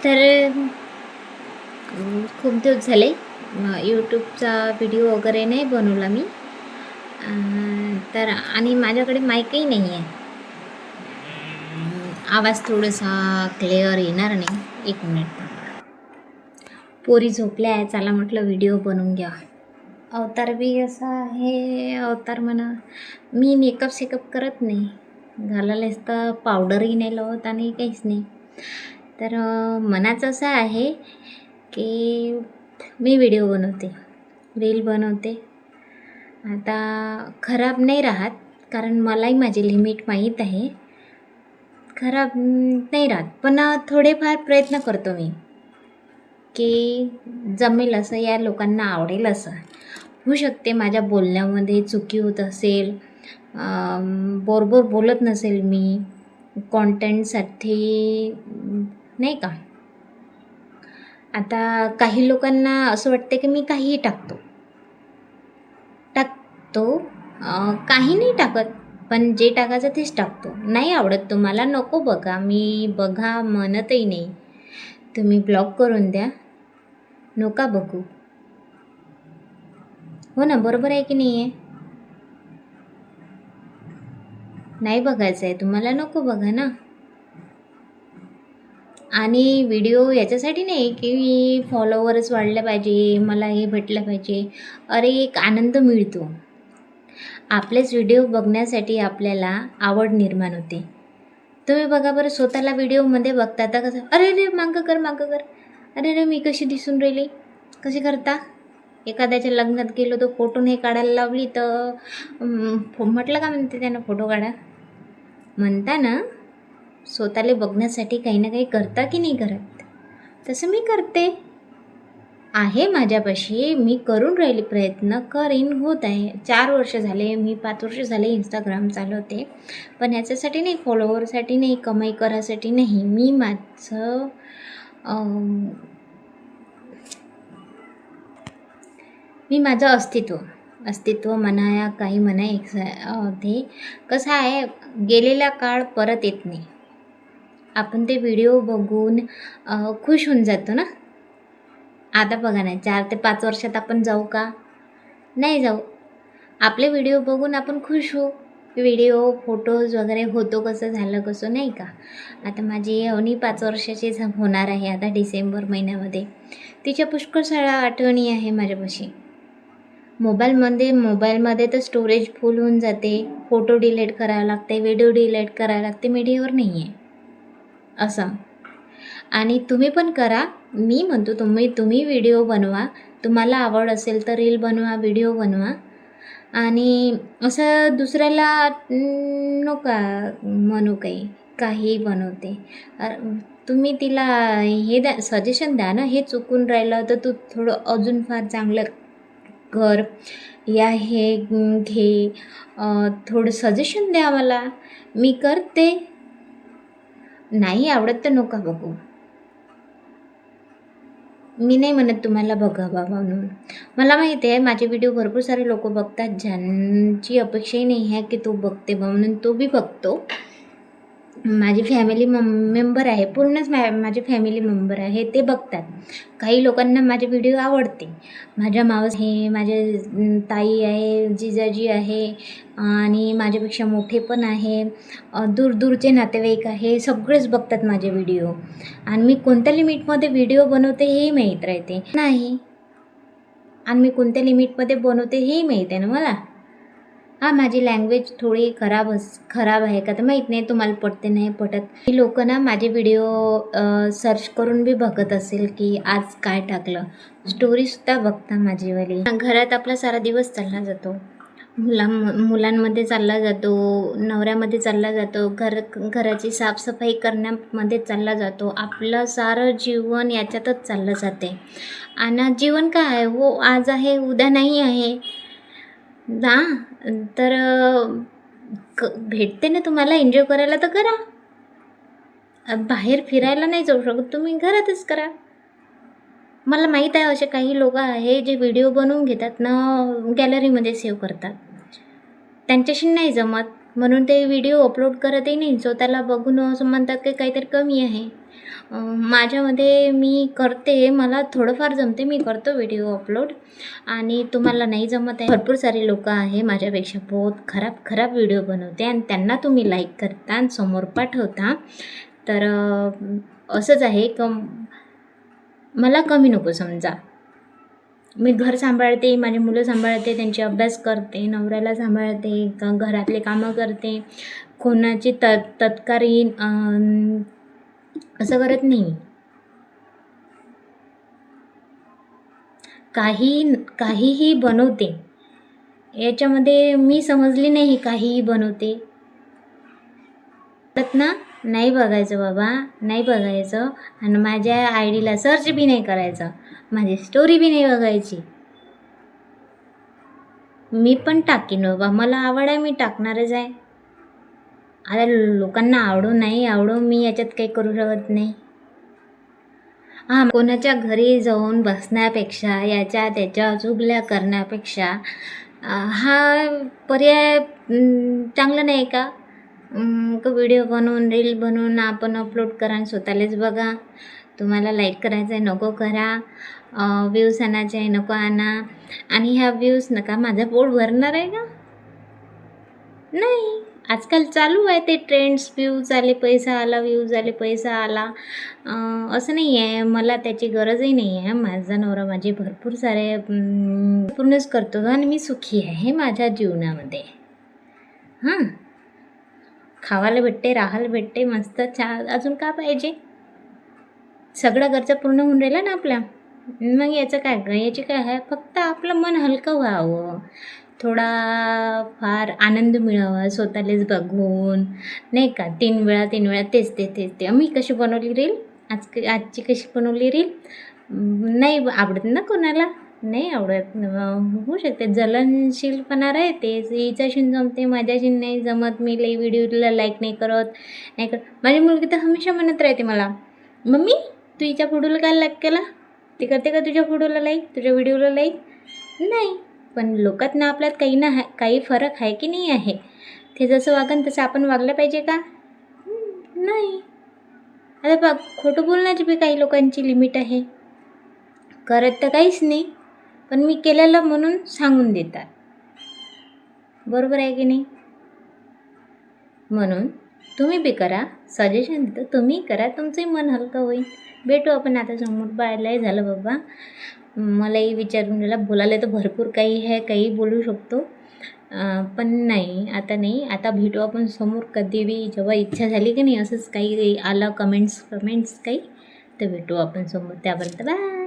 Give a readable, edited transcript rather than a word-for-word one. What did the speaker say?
तर खूप दिवस झाले यूट्यूबचा व्हिडिओ वगैरे नाही बनवला मी. तर आणि माझ्याकडे माईकही नाही आहे. आवाज थोडासा क्लिअर येणार नाही. एक मिनिट. पोरी झोपल्या आहे, चला म्हटलं व्हिडिओ बनवून घ्या. अवतार बी असा आहे, अवतार म्हणा. मी मेकअप करत नाही, घालायलाच तर पावडरही नाही लावत आणि काहीच नाही. तर मनाचं असं आहे की मी व्हिडिओ बनवते, रील बनवते. आता खराब नाही राहत, कारण मलाही माझी लिमिट माहीत आहे. खराब नाही राहत, पण थोडेफार प्रयत्न करतो मी की जमेल असं, या लोकांना आवडेल असं. होऊ शकते माझ्या बोलण्यामध्ये चुकी होत असेल, बरोबर बोलत नसेल मी कॉन्टेंटसाठी, नाही का. आता काही लोकांना असं वाटते की मी काहीही टाकतो, काही नाही टाकत, पण जे टाकायचं तेच टाकतो. नाही आवडत तुम्हाला, नको बघा, मी बघा म्हणतही नाही. तुम्ही ब्लॉक करून द्या, नका बघू. हो ना, बरोबर आहे की नाही आहे? नाही बघायचं आहे तुम्हाला, नको बघा ना. आणि व्हिडिओ याच्यासाठी नाही की मी फॉलोवर्स वाढले पाहिजे, मला हे भेटलं पाहिजे. अरे एक आनंद मिळतो, आपलेच व्हिडिओ बघण्यासाठी आपल्याला आवड निर्माण होते. तुम्ही बघा बरं, स्वतःला व्हिडिओमध्ये बघता आता कसं, अरे रे मागं कर, अरे रे मी कशी दिसून राहिली, कशी करता. एखाद्याच्या लग्नात गेलो तर फोटो नाही काढायला लावली तर म्हटलं का म्हणते त्यानं फोटो काढा म्हणता ना. स्वतःला बघण्यासाठी काही ना काही करता की नाही करत? तसं मी करते आहे, माझ्यापाशी मी करून राहिली, प्रयत्न करीन, होत आहे. 4 वर्ष झाले, मी 5 वर्ष झाले इंस्टाग्राम चालवते. पण ह्याच्यासाठी नाही, फॉलोवरसाठी नाही, कमाई करायसाठी नाही. मी माझं अस्तित्व म्हणा या काही म्हणा, ते कसं आहे, गेलेला काळ परत येत नाही. आपण ते व्हिडिओ बघून खुश होऊन जातो ना. आता बघा ना, 4 ते 5 वर्षात आपण जाऊ का? नाही जाऊ. आपले व्हिडिओ बघून आपण खुश होऊ. व्हिडिओ फोटोज वगैरे होतो कसं, झालं कसं, नाही का. आता माझी अवनी 5 वर्षाची होणार आहे आता डिसेंबर महिन्यामध्ये. तिच्या पुष्कळ साऱ्या आठवणी आहे माझ्यापाशी. मोबाईलमध्ये तर स्टोरेज फुल होऊन जाते, फोटो डिलीट करावं लागते, व्हिडिओ डिलीट करावं लागते, मीडियावर नाही आहे असं. आणि तुम्ही पण करा, मी म्हणतो तुम्ही व्हिडिओ बनवा. तुम्हाला आवड असेल तर रील बनवा, व्हिडिओ बनवा. आणि असं दुसऱ्याला नका म्हणू काही बनवते. तुम्ही तिला हे सजेशन द्या ना, हे चुकून राहिलं तर तू थोडं अजून फार चांगलं कर, या हे घे, थोडं सजेशन द्या मला, मी करते. नाही आवडत तर नका बघू. मी नाही म्हणत तुम्हाला बघावा म्हणून. मला माहिती आहे माझे व्हिडिओ भरपूर सारे लोक बघतात, ज्यांची अपेक्षाही नाही आहे की तो बघते म्हणून. तो बी बघतो. माझी फॅमिली मेंबर आहे, पूर्णच माझे फॅमिली मेंबर आहे, ते बघतात. काही लोकांना माझे व्हिडिओ आवडते. माझ्या मावस आहे, माझे ताई आहे, जिजाजी आहे, आणि माझ्यापेक्षा मोठे पण आहे, दूरचे नातेवाईक आहे, सगळेच बघतात माझे व्हिडिओ. आणि मी कोणत्या लिमिटमध्ये व्हिडिओ बनवते हेही माहीत राहते नाही, आणि मी कोणत्या लिमिटमध्ये बनवते हेही माहीत आहे ना मला. माझी लँग्वेज थोडी खराब आहे का तर माहीत नाही, तुम्हाला पटते नाही पटत. ही लोक ना माझे व्हिडिओ सर्च करून बी बघत असेल की आज काय टाकलं. स्टोरीसुद्धा बघता माझीवाली. घरात आपला सारा दिवस चालला जातो, मुलांमध्ये चालला जातो, नवऱ्यामध्ये चालला जातो, घराची साफसफाई करण्यामध्ये चालला जातो. आपलं सारं जीवन याच्यातच चाललं जाते. आणि जीवन काय आहे हो, आज आहे उद्या नाही आहे ना. तर भेटते ना तुम्हाला एन्जॉय करायला तर करा. बाहेर फिरायला नाही जाऊ शकत तुम्ही, घरातच करा. मला माहीत आहे असे काही लोक आहे जे व्हिडिओ बनवून घेतात ना, गॅलरीमध्ये सेव्ह करतात. त्यांच्याशी नाही जमत म्हणून ते व्हिडिओ अपलोड करतही नाही. स्वतःला बघून असं म्हणतात की काहीतरी कमी आहे. माझ्यामध्ये मी करते, मला थोडंफार जमते, मी करतो व्हिडिओ अपलोड. आणि तुम्हाला नाही जमत आहे, भरपूर सारे लोक आहे माझ्यापेक्षा बहुत खराब खराब व्हिडिओ बनवते आणि त्यांना तुम्ही लाईक करता आणि समोर पाठवता. तर असंच आहे की मला कमी नको समजा. मी घर सांभाळते, माझी मुलं सांभाळते, त्यांचे अभ्यास करते, नवऱ्याला सांभाळते, घरातले कामं करते, कोणाची तत्कारी असं करत नाही. काहीही बनवते, याच्यामध्ये मी समजली नाही काहीही बनवते ना. नाही बघायचं बाबा, नाही बघायचं. आणि माझ्या आय डीला सर्च बी नाही करायचं, माझी स्टोरी बी नाही बघायची. मी पण टाकीन बाबा, मला आवड आहे, मी टाकणारच आहे. आता लोकांना आवडो नाही आवडो, मी याच्यात काही करू शकत नाही. कोणाच्या घरी जाऊन बसण्यापेक्षा, याच्या त्याच्या चुगल्या करण्यापेक्षा हा पर्याय चांगला नाही का? व्हिडिओ बनवून रील बनवून आपण अपलोड करा आणि स्वतःलाच बघा. तुम्हाला लाईक करायचं आहे नको करा, व्ह्यूज आणायचे आहे नको आणा. आणि ह्या व्ह्यूज नका, माझं पोट भरणार आहे का? नाही. आजकाल चालू आहे ते ट्रेंड्स, व्ह्यूज आले पैसा आला, व्ह्यूज आले पैसा आला. असं नाही आहे, मला त्याची गरजही नाही आहे. माझा नवरा माझे भरपूर सारे पूर्णच करतो आणि मी सुखी आहे माझ्या जीवनामध्ये. खावायला भेटते, राहायला भेटते, मस्त चहा, अजून का पाहिजे? सगळ्या गरजा पूर्ण होऊन राहिल्या ना आपल्या. मग याचं काय, याची काय आहे, फक्त आपलं मन हलकं व्हावं, थोडा फार आनंद मिळावा स्वतःलाच बघून, नाही का. 3 वेळा तेच ते. मी कशी बनवली रील, आजची कशी बनवली रील, नाही आवडत ना कोणाला, नाही आवडत. होऊ शकते जलनशीलपणा राहते, हिच्याशी जमते माझ्याशी नाही जमत, मी लई व्हिडिओला लाईक नाही करत. माझी मुलगी तर हमेशा म्हणत राहते मला, मम्मी तू हिच्या फोटोला काय लाईक केला, ती करते का तुझ्या फोटोला लाईक, तुझ्या व्हिडिओला लाईक नाही. पण लोकात ना आपल्यात काही फरक आहे की नाही आहे. ते जसं वागन तसं आपण वागलं पाहिजे का? नाही. आता बघ, खोटं बोलण्याची बी काही लोकांची लिमिट आहे. करत तर काहीच नाही, पण मी केलेलं म्हणून सांगून देतात. बरोबर आहे की नाही? म्हणून तुम्ही बी करा, सजेशन देतो, तुम्ही करा, तुमचंही मन हलकं होईल. भेटू आपण आता समोर. बायलाही झालं बाबा, मलाही विचारून गेला, बोलायला तर भरपूर काही आहे, काही बोलू शकतो, पण नाही आता नाही. आता भेटू आपण समोर कधी बी, जेव्हा इच्छा झाली की नाही, असंच काही आलं कमेंट्स काही, तर भेटू आपण समोर. त्यापर्यंत बाय.